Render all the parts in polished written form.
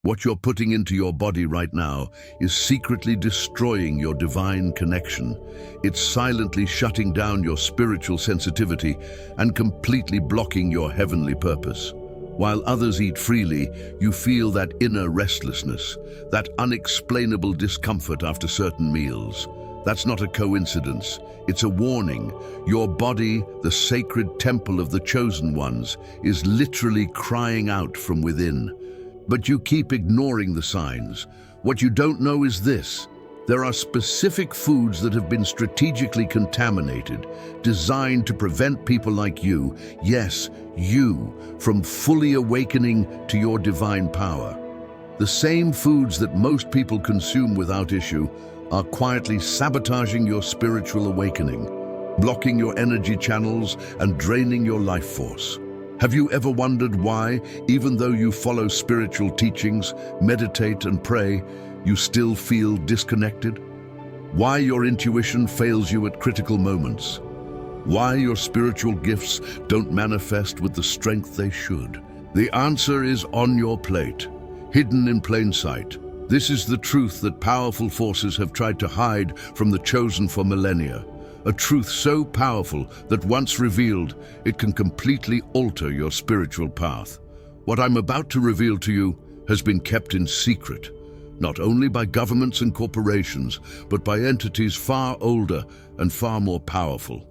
What you're putting into your body right now is secretly destroying your divine connection. It's silently shutting down your spiritual sensitivity and completely blocking your heavenly purpose. While others eat freely, you feel that inner restlessness, that unexplainable discomfort after certain meals. That's not a coincidence. It's a warning. Your body, the sacred temple of the chosen ones, is literally crying out from within. But you keep ignoring the signs. What you don't know is this: there are specific foods that have been strategically contaminated, designed to prevent people like you, yes, you, from fully awakening to your divine power. The same foods that most people consume without issue are quietly sabotaging your spiritual awakening, blocking your energy channels and draining your life force. Have you ever wondered why, even though you follow spiritual teachings, meditate and pray, you still feel disconnected? Why your intuition fails you at critical moments? Why your spiritual gifts don't manifest with the strength they should? The answer is on your plate, hidden in plain sight. This is the truth that powerful forces have tried to hide from the chosen for millennia. A truth so powerful that once revealed, it can completely alter your spiritual path. What I'm about to reveal to you has been kept in secret, not only by governments and corporations, but by entities far older and far more powerful.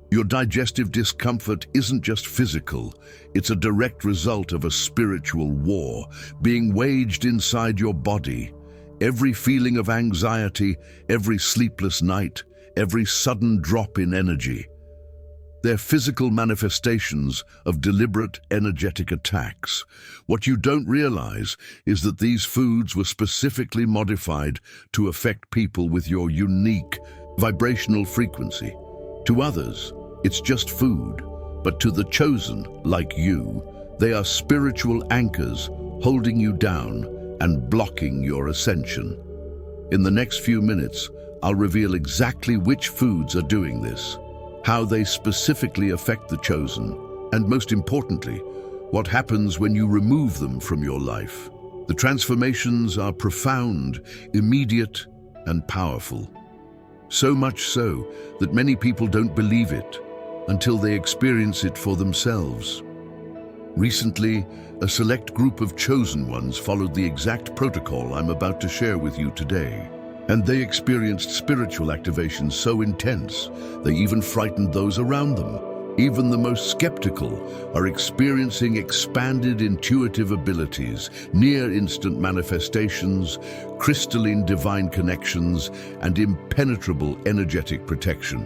Your digestive discomfort isn't just physical, it's a direct result of a spiritual war being waged inside your body. Every feeling of anxiety, every sleepless night, every sudden drop in energy. They're physical manifestations of deliberate energetic attacks. What you don't realize is that these foods were specifically modified to affect people with your unique vibrational frequency. To others, it's just food, but to the chosen, like you, they are spiritual anchors holding you down and blocking your ascension. In the next few minutes, I'll reveal exactly which foods are doing this, how they specifically affect the chosen, and most importantly, what happens when you remove them from your life. The transformations are profound, immediate, and powerful. So much so that many people don't believe it until they experience it for themselves. Recently, a select group of chosen ones followed the exact protocol I'm about to share with you today. And they experienced spiritual activation so intense, they even frightened those around them. Even the most skeptical are experiencing expanded intuitive abilities, near-instant manifestations, crystalline divine connections, and impenetrable energetic protection.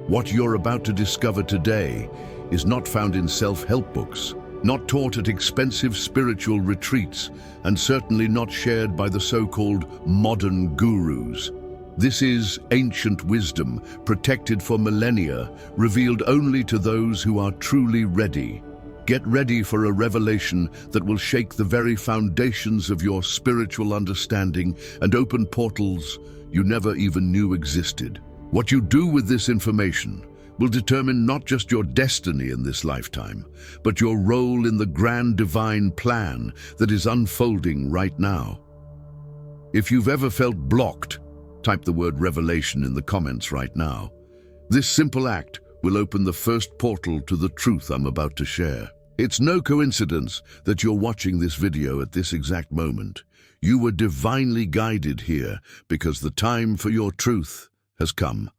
What you're about to discover today is not found in self-help books, not taught at expensive spiritual retreats, and certainly not shared by the so-called modern gurus. This is ancient wisdom, protected for millennia, revealed only to those who are truly ready. Get ready for a revelation that will shake the very foundations of your spiritual understanding and open portals you never even knew existed. What you do with this information will determine not just your destiny in this lifetime, but your role in the grand divine plan that is unfolding right now. If you've ever felt blocked, type the word revelation in the comments right now. This simple act will open the first portal to the truth I'm about to share. It's no coincidence that you're watching this video at this exact moment. You were divinely guided here because the time for your truth has come.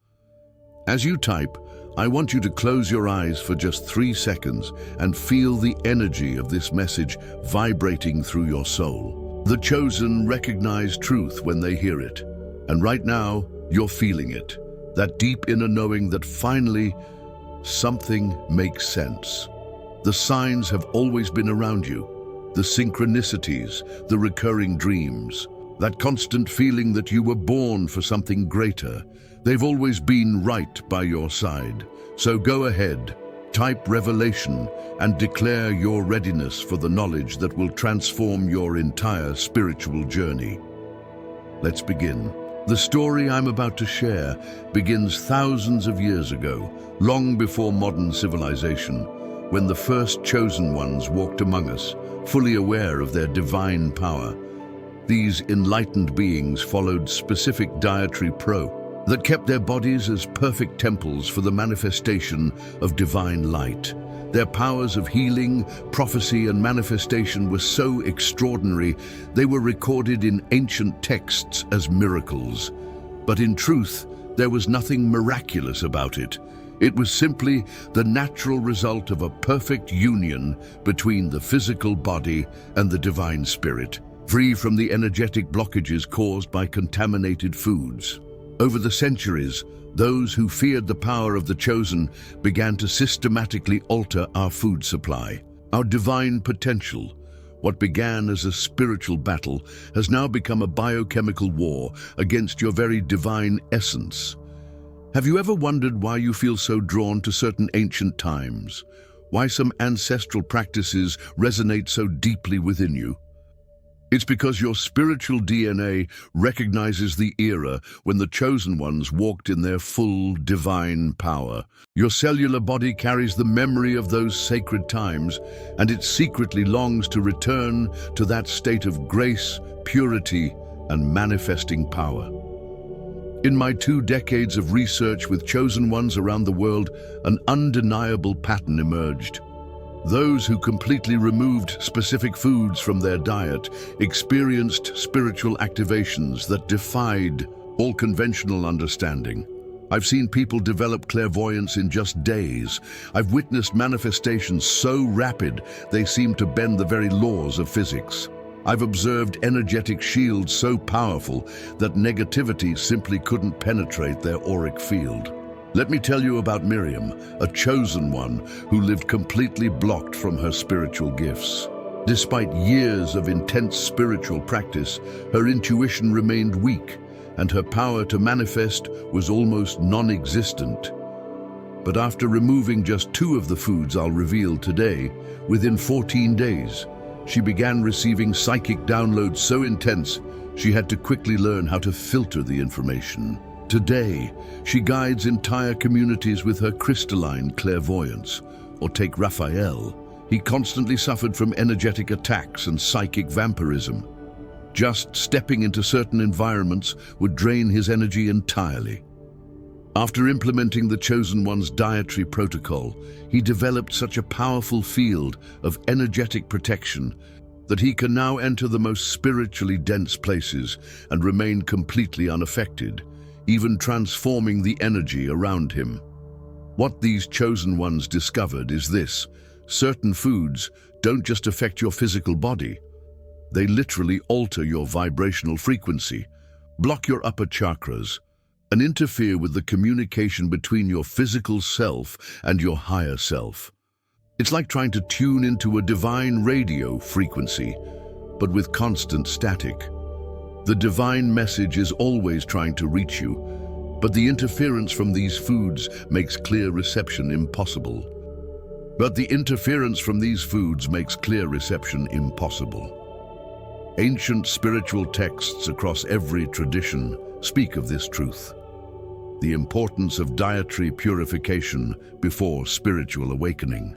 As you type, I want you to close your eyes for just 3 seconds and feel the energy of this message vibrating through your soul. The chosen recognize truth when they hear it. And right now, you're feeling it. That deep inner knowing that finally, something makes sense. The signs have always been around you. The synchronicities, the recurring dreams, that constant feeling that you were born for something greater. They've always been right by your side. So go ahead, type revelation, and declare your readiness for the knowledge that will transform your entire spiritual journey. Let's begin. The story I'm about to share begins thousands of years ago, long before modern civilization, when the first chosen ones walked among us, fully aware of their divine power. These enlightened beings followed specific dietary that kept their bodies as perfect temples for the manifestation of divine light. Their powers of healing, prophecy, and manifestation were so extraordinary, they were recorded in ancient texts as miracles. But in truth, there was nothing miraculous about it. It was simply the natural result of a perfect union between the physical body and the divine spirit, free from the energetic blockages caused by contaminated foods. Over the centuries, those who feared the power of the chosen began to systematically alter our food supply. Our divine potential, what began as a spiritual battle, has now become a biochemical war against your very divine essence. Have you ever wondered why you feel so drawn to certain ancient times? Why some ancestral practices resonate so deeply within you? It's because your spiritual DNA recognizes the era when the chosen ones walked in their full divine power. Your cellular body carries the memory of those sacred times, and it secretly longs to return to that state of grace, purity, and manifesting power. In my 2 decades of research with chosen ones around the world, an undeniable pattern emerged. Those who completely removed specific foods from their diet experienced spiritual activations that defied all conventional understanding. I've seen people develop clairvoyance in just days. I've witnessed manifestations so rapid they seem to bend the very laws of physics. I've observed energetic shields so powerful that negativity simply couldn't penetrate their auric field. Let me tell you about Miriam, a chosen one who lived completely blocked from her spiritual gifts. Despite years of intense spiritual practice, her intuition remained weak, and her power to manifest was almost non-existent. But after removing just 2 of the foods I'll reveal today, within 14 days, she began receiving psychic downloads so intense she had to quickly learn how to filter the information. Today, she guides entire communities with her crystalline clairvoyance. Or take Raphael. He constantly suffered from energetic attacks and psychic vampirism. Just stepping into certain environments would drain his energy entirely. After implementing the Chosen One's dietary protocol, he developed such a powerful field of energetic protection that he can now enter the most spiritually dense places and remain completely unaffected, even transforming the energy around him. What these chosen ones discovered is this: certain foods don't just affect your physical body. They literally alter your vibrational frequency, block your upper chakras, and interfere with the communication between your physical self and your higher self. It's like trying to tune into a divine radio frequency, but with constant static. The divine message is always trying to reach you, but the interference from these foods makes clear reception impossible. Ancient spiritual texts across every tradition speak of this truth: the importance of dietary purification before spiritual awakening.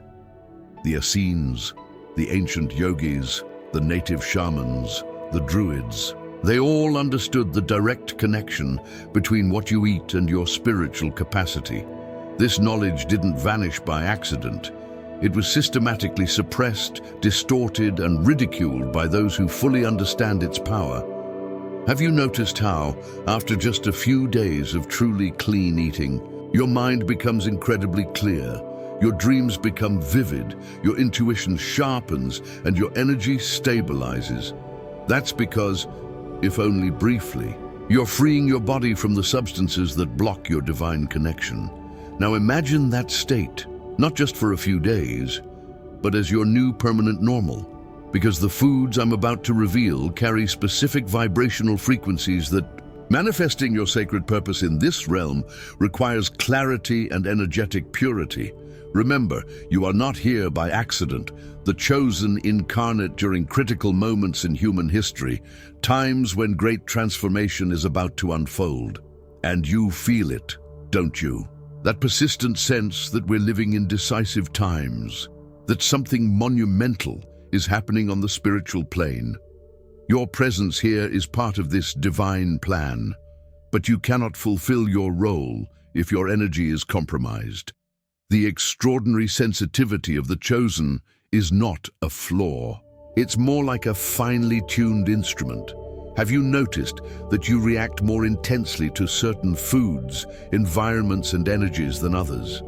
The Essenes, the ancient yogis, the native shamans, the druids, they all understood the direct connection between what you eat and your spiritual capacity. This knowledge didn't vanish by accident. It was systematically suppressed, distorted, and ridiculed by those who fully understand its power. Have you noticed how, after just a few days of truly clean eating, your mind becomes incredibly clear, your dreams become vivid, your intuition sharpens, and your energy stabilizes? That's because, if only briefly, you're freeing your body from the substances that block your divine connection. Now imagine that state, not just for a few days, but as your new permanent normal, because the foods I'm about to reveal carry specific vibrational frequencies that manifesting your sacred purpose in this realm requires clarity and energetic purity. Remember, you are not here by accident. The chosen incarnate during critical moments in human history, times when great transformation is about to unfold. And you feel it, don't you? That persistent sense that we're living in decisive times, that something monumental is happening on the spiritual plane. Your presence here is part of this divine plan, but you cannot fulfill your role if your energy is compromised. The extraordinary sensitivity of the chosen is not a flaw. It's more like a finely tuned instrument. Have you noticed that you react more intensely to certain foods, environments, and energies than others?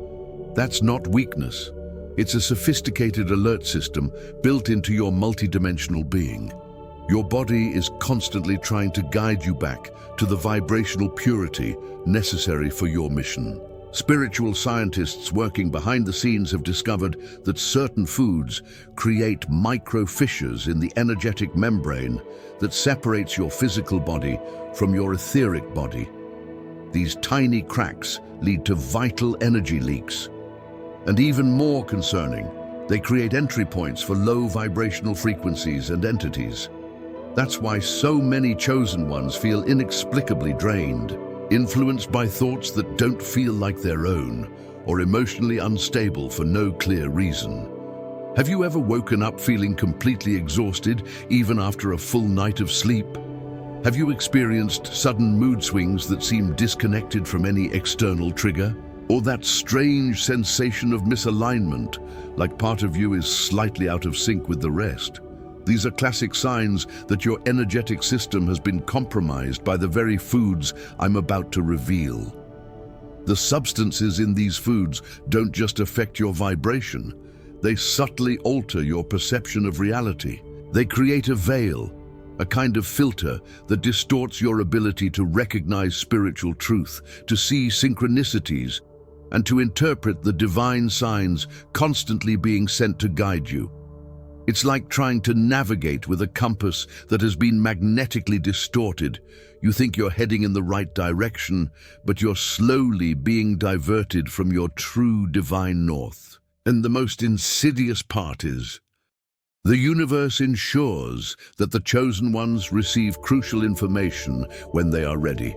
That's not weakness. It's a sophisticated alert system built into your multidimensional being. Your body is constantly trying to guide you back to the vibrational purity necessary for your mission. Spiritual scientists working behind the scenes have discovered that certain foods create micro fissures in the energetic membrane that separates your physical body from your etheric body. These tiny cracks lead to vital energy leaks. And even more concerning, they create entry points for low vibrational frequencies and entities. That's why so many chosen ones feel inexplicably drained, influenced by thoughts that don't feel like their own, or emotionally unstable for no clear reason. Have you ever woken up feeling completely exhausted, even after a full night of sleep? Have you experienced sudden mood swings that seem disconnected from any external trigger? Or that strange sensation of misalignment, like part of you is slightly out of sync with the rest? These are classic signs that your energetic system has been compromised by the very foods I'm about to reveal. The substances in these foods don't just affect your vibration, they subtly alter your perception of reality. They create a veil, a kind of filter that distorts your ability to recognize spiritual truth, to see synchronicities, and to interpret the divine signs constantly being sent to guide you. It's like trying to navigate with a compass that has been magnetically distorted. You think you're heading in the right direction, but you're slowly being diverted from your true divine north. And the most insidious part is, the universe ensures that the chosen ones receive crucial information when they are ready.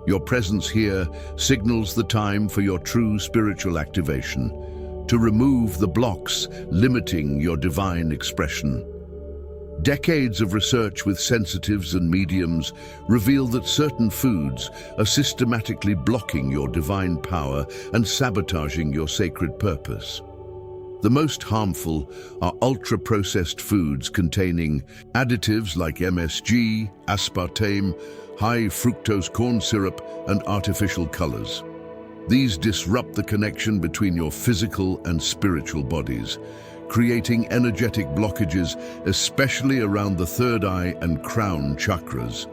Your presence here signals the time for your true spiritual activation, to remove the blocks limiting your divine expression. Decades of research with sensitives and mediums reveal that certain foods are systematically blocking your divine power and sabotaging your sacred purpose. The most harmful are ultra-processed foods containing additives like MSG, aspartame, high fructose corn syrup, and artificial colors. These disrupt the connection between your physical and spiritual bodies, creating energetic blockages, especially around the third eye and crown chakras.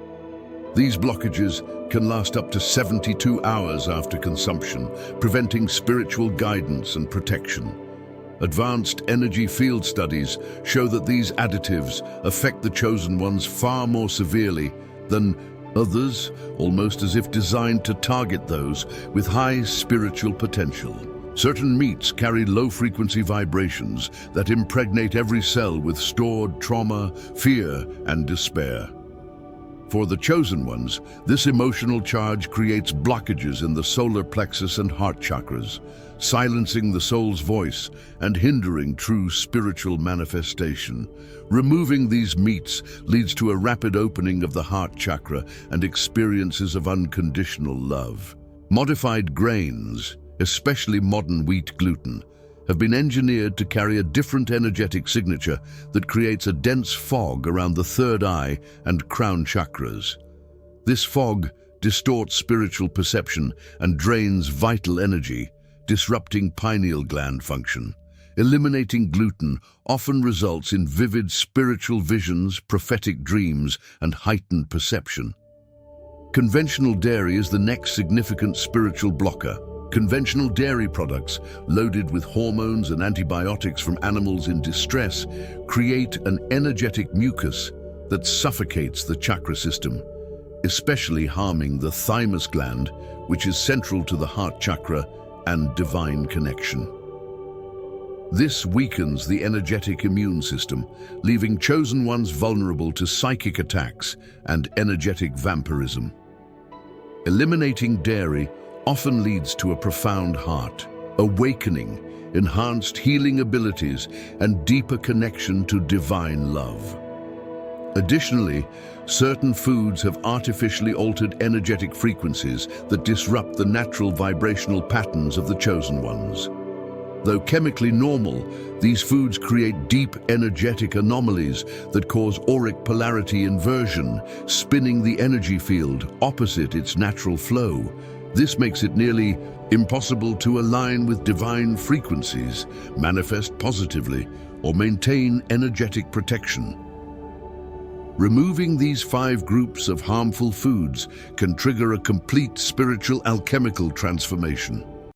These blockages can last up to 72 hours after consumption, preventing spiritual guidance and protection. Advanced energy field studies show that these additives affect the chosen ones far more severely than others, almost as if designed to target those with high spiritual potential. Certain meats carry low-frequency vibrations that impregnate every cell with stored trauma, fear, and despair. For the chosen ones, this emotional charge creates blockages in the solar plexus and heart chakras, silencing the soul's voice and hindering true spiritual manifestation. Removing these meats leads to a rapid opening of the heart chakra and experiences of unconditional love. Modified grains, especially modern wheat gluten, have been engineered to carry a different energetic signature that creates a dense fog around the third eye and crown chakras. This fog distorts spiritual perception and drains vital energy, disrupting pineal gland function. Eliminating gluten often results in vivid spiritual visions, prophetic dreams, and heightened perception. Conventional dairy is the next significant spiritual blocker. Conventional dairy products, loaded with hormones and antibiotics from animals in distress, create an energetic mucus that suffocates the chakra system, especially harming the thymus gland, which is central to the heart chakra and divine connection. This weakens the energetic immune system, leaving chosen ones vulnerable to psychic attacks and energetic vampirism. Eliminating dairy often leads to a profound heart awakening, enhanced healing abilities, and deeper connection to divine love. Additionally, certain foods have artificially altered energetic frequencies that disrupt the natural vibrational patterns of the chosen ones. Though chemically normal, these foods create deep energetic anomalies that cause auric polarity inversion, spinning the energy field opposite its natural flow. This makes it nearly impossible to align with divine frequencies, manifest positively, or maintain energetic protection. Removing these 5 groups of harmful foods can trigger a complete spiritual alchemical transformation.